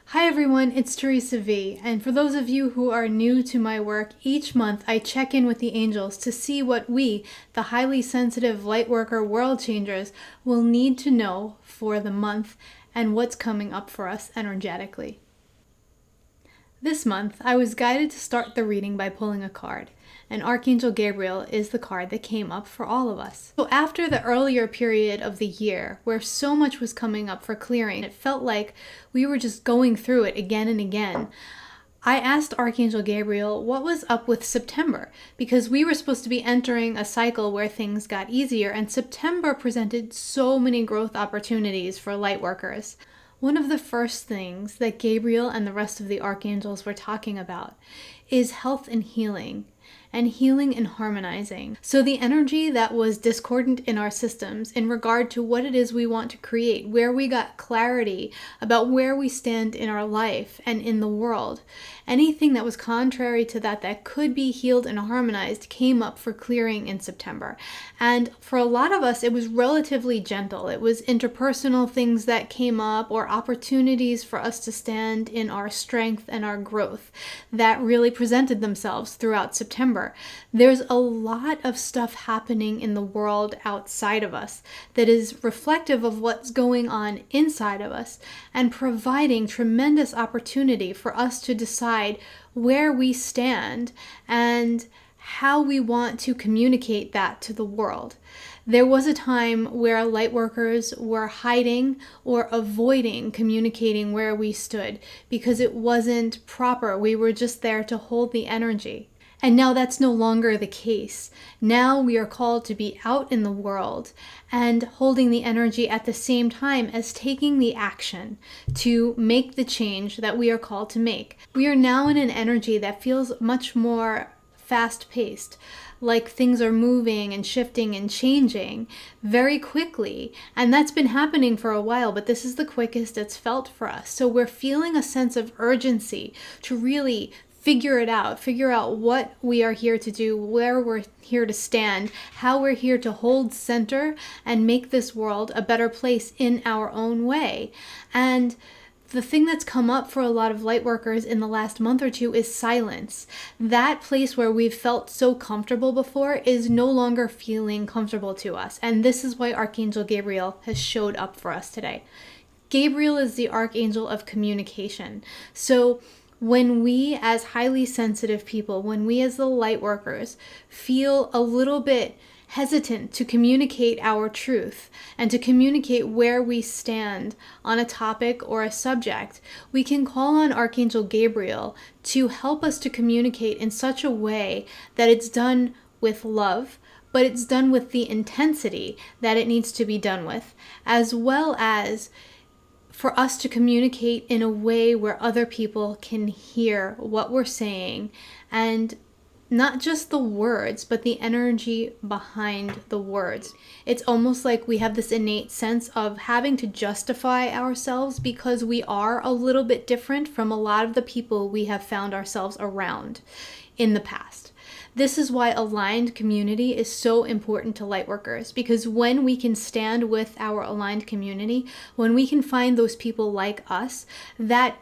Hi everyone, it's Theresa V, and for those of you who are new to my work, each month I check in with the angels to see what we, the highly sensitive lightworker world changers, will need to know for the month and what's coming up for us energetically. This month, I was guided to start the reading by pulling a card, and Archangel Gabriel is the card that came up for all of us. So after the earlier period of the year, where so much was coming up for clearing, it felt like we were just going through it again and again. I asked Archangel Gabriel what was up with September, because we were supposed to be entering a cycle where things got easier, and September presented so many growth opportunities for lightworkers. One of the first things that Gabriel and the rest of the archangels were talking about is health and healing and harmonizing. So the energy that was discordant in our systems in regard to what it is we want to create, where we got clarity about where we stand in our life and in the world, anything that was contrary to that could be healed and harmonized came up for clearing in September. And for a lot of us, it was relatively gentle. It was interpersonal things that came up or opportunities for us to stand in our strength and our growth that really presented themselves throughout September. There's a lot of stuff happening in the world outside of us that is reflective of what's going on inside of us and providing tremendous opportunity for us to decide where we stand and how we want to communicate that to the world. There was a time where lightworkers were hiding or avoiding communicating where we stood because it wasn't proper. We were just there to hold the energy. And now that's no longer the case. Now we are called to be out in the world and holding the energy at the same time as taking the action to make the change that we are called to make. We are now in an energy that feels much more fast-paced, like things are moving and shifting and changing very quickly. And that's been happening for a while, but this is the quickest it's felt for us. So we're feeling a sense of urgency to really figure out what we are here to do, where we're here to stand, how we're here to hold center and make this world a better place in our own way. And the thing that's come up for a lot of lightworkers in the last month or two is silence. That place where we've felt so comfortable before is no longer feeling comfortable to us. And this is why Archangel Gabriel has showed up for us today. Gabriel is the archangel of communication. So when we as highly sensitive people, when we as the light workers feel a little bit hesitant to communicate our truth and to communicate where we stand on a topic or a subject, we can call on Archangel Gabriel to help us to communicate in such a way that it's done with love, but it's done with the intensity that it needs to be done with, as well as for us to communicate in a way where other people can hear what we're saying, and not just the words, but the energy behind the words. It's almost like we have this innate sense of having to justify ourselves because we are a little bit different from a lot of the people we have found ourselves around in the past. This is why aligned community is so important to lightworkers, because when we can stand with our aligned community, when we can find those people like us, that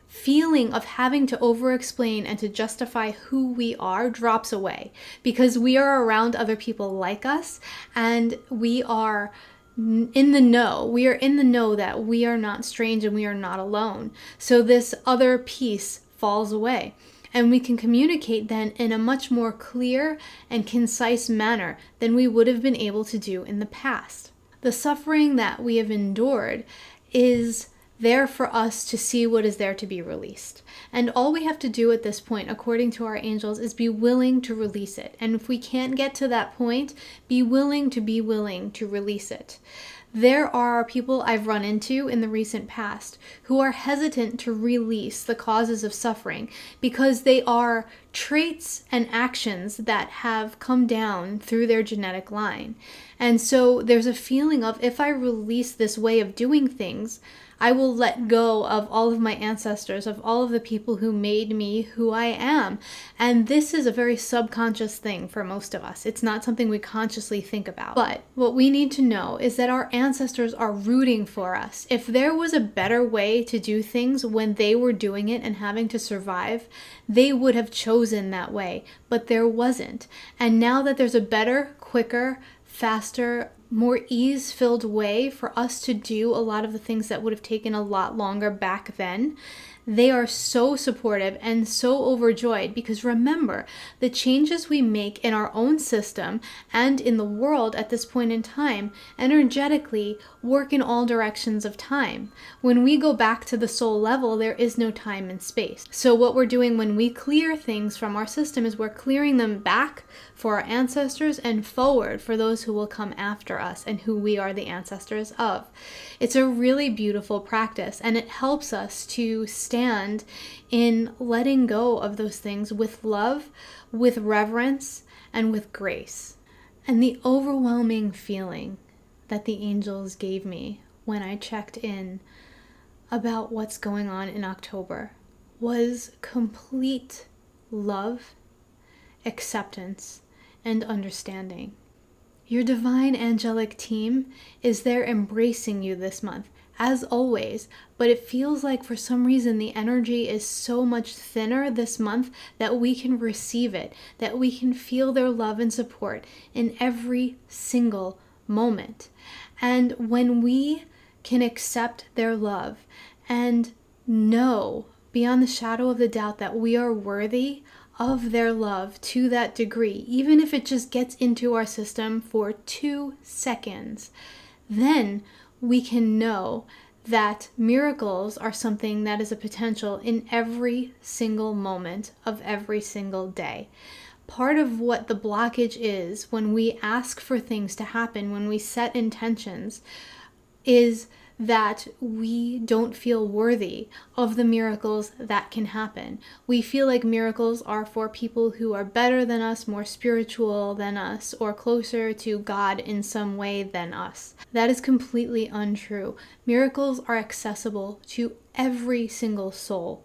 feeling of having to over-explain and to justify who we are drops away, because we are around other people like us and we are in the know. We are in the know that we are not strange and we are not alone. So this other piece falls away. And we can communicate then in a much more clear and concise manner than we would have been able to do in the past. The suffering that we have endured is there for us to see what is there to be released. And all we have to do at this point, according to our angels, is be willing to release it. And if we can't get to that point, be willing to release it. There are people I've run into in the recent past who are hesitant to release the causes of suffering because they are traits and actions that have come down through their genetic line. And so there's a feeling of, if I release this way of doing things, I will let go of all of my ancestors, of all of the people who made me who I am. And this is a very subconscious thing for most of us. It's not something we consciously think about. But what we need to know is that our ancestors are rooting for us. If there was a better way to do things when they were doing it and having to survive, they would have chosen that way, but there wasn't. And now that there's a better, quicker, faster, more ease-filled way for us to do a lot of the things that would have taken a lot longer back then, they are so supportive and so overjoyed, because remember, the changes we make in our own system and in the world at this point in time energetically work in all directions of time. When we go back to the soul level, there is no time and space. So what we're doing when we clear things from our system is we're clearing them back for our ancestors and forward for those who will come after us and who we are the ancestors of. It's a really beautiful practice, and it helps us to stand in letting go of those things with love, with reverence, and with grace. And the overwhelming feeling that the angels gave me when I checked in about what's going on in October was complete love, acceptance, and understanding. Your divine angelic team is there embracing you this month, as always, but it feels like for some reason the energy is so much thinner this month that we can receive it, that we can feel their love and support in every single moment. And when we can accept their love and know beyond the shadow of the doubt that we are worthy of their love to that degree, even if it just gets into our system for 2 seconds, then we can know that miracles are something that is a potential in every single moment of every single day. Part of what the blockage is when we ask for things to happen, when we set intentions, is that we don't feel worthy of the miracles that can happen. We feel like miracles are for people who are better than us, more spiritual than us, or closer to God in some way than us. That is completely untrue. Miracles are accessible to every single soul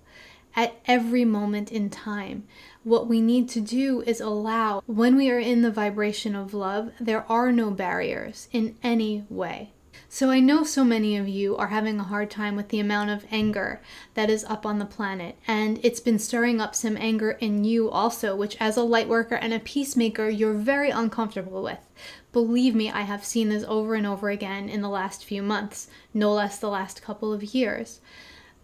at every moment in time. What we need to do is allow, when we are in the vibration of love, there are no barriers in any way. So I know so many of you are having a hard time with the amount of anger that is up on the planet, and it's been stirring up some anger in you also, which as a light worker and a peacemaker, you're very uncomfortable with. Believe me, I have seen this over and over again in the last few months, no less the last couple of years.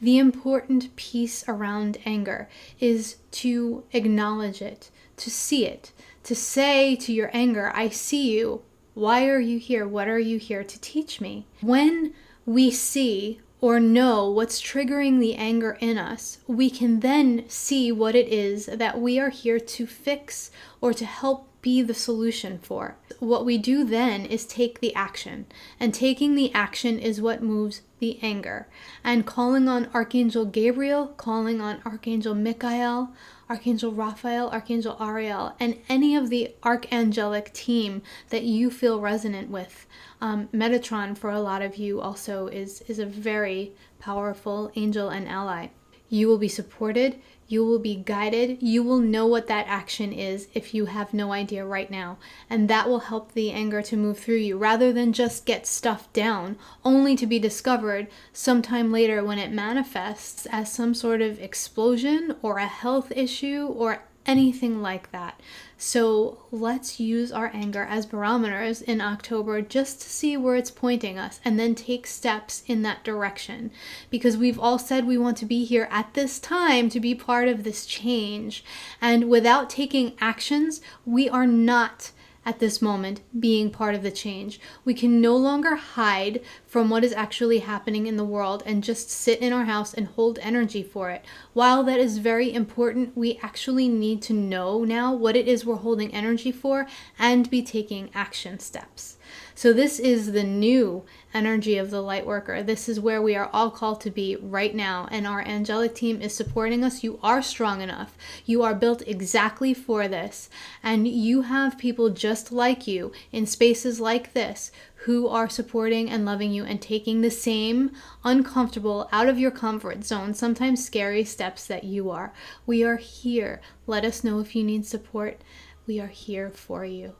The important piece around anger is to acknowledge it, to see it, to say to your anger, I see you. Why are you here? What are you here to teach me? When we see or know what's triggering the anger in us, we can then see what it is that we are here to fix or to help be the solution for. What we do then is take the action, and taking the action is what moves the anger. And calling on Archangel Gabriel, calling on Archangel Michael, Archangel Raphael, Archangel Ariel, and any of the archangelic team that you feel resonant with. Metatron, for a lot of you, also is a very powerful angel and ally. You will be supported, you will be guided, you will know what that action is if you have no idea right now. And that will help the anger to move through you rather than just get stuffed down, only to be discovered sometime later when it manifests as some sort of explosion or a health issue or anything like that. So let's use our anger as barometers in October just to see where it's pointing us and then take steps in that direction. Because we've all said we want to be here at this time to be part of this change. And without taking actions, we are not at this moment being part of the change. We can no longer hide from what is actually happening in the world and just sit in our house and hold energy for it. While that is very important, we actually need to know now what it is we're holding energy for and be taking action steps. So this is the new energy of the light worker. This is where we are all called to be right now, and our angelic team is supporting us. You are strong enough. You are built exactly for this, and you have people just like you in spaces like this who are supporting and loving you and taking the same uncomfortable, out of your comfort zone, sometimes scary steps that you are. We are here. Let us know if you need support. We are here for you.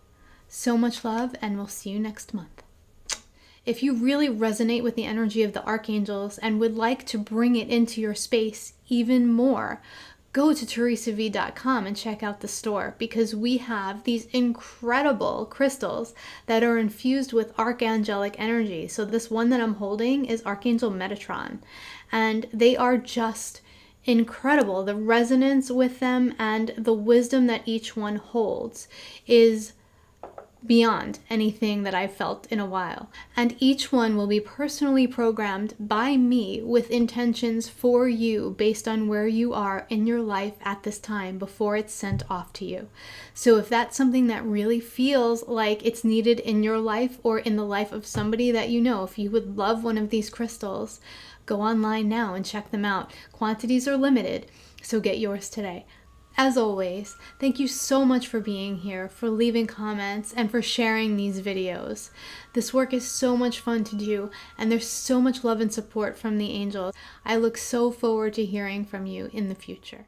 So much love, and we'll see you next month. If you really resonate with the energy of the archangels and would like to bring it into your space even more, go to theresav.com and check out the store, because we have these incredible crystals that are infused with archangelic energy. So this one that I'm holding is Archangel Metatron, and they are just incredible. The resonance with them and the wisdom that each one holds is beyond anything that I've felt in a while. And each one will be personally programmed by me with intentions for you based on where you are in your life at this time before it's sent off to you. So if that's something that really feels like it's needed in your life or in the life of somebody that you know, if you would love one of these crystals, go online now and check them out. Quantities are limited, so get yours today. As always, thank you so much for being here, for leaving comments, and for sharing these videos. This work is so much fun to do, and there's so much love and support from the angels. I look so forward to hearing from you in the future.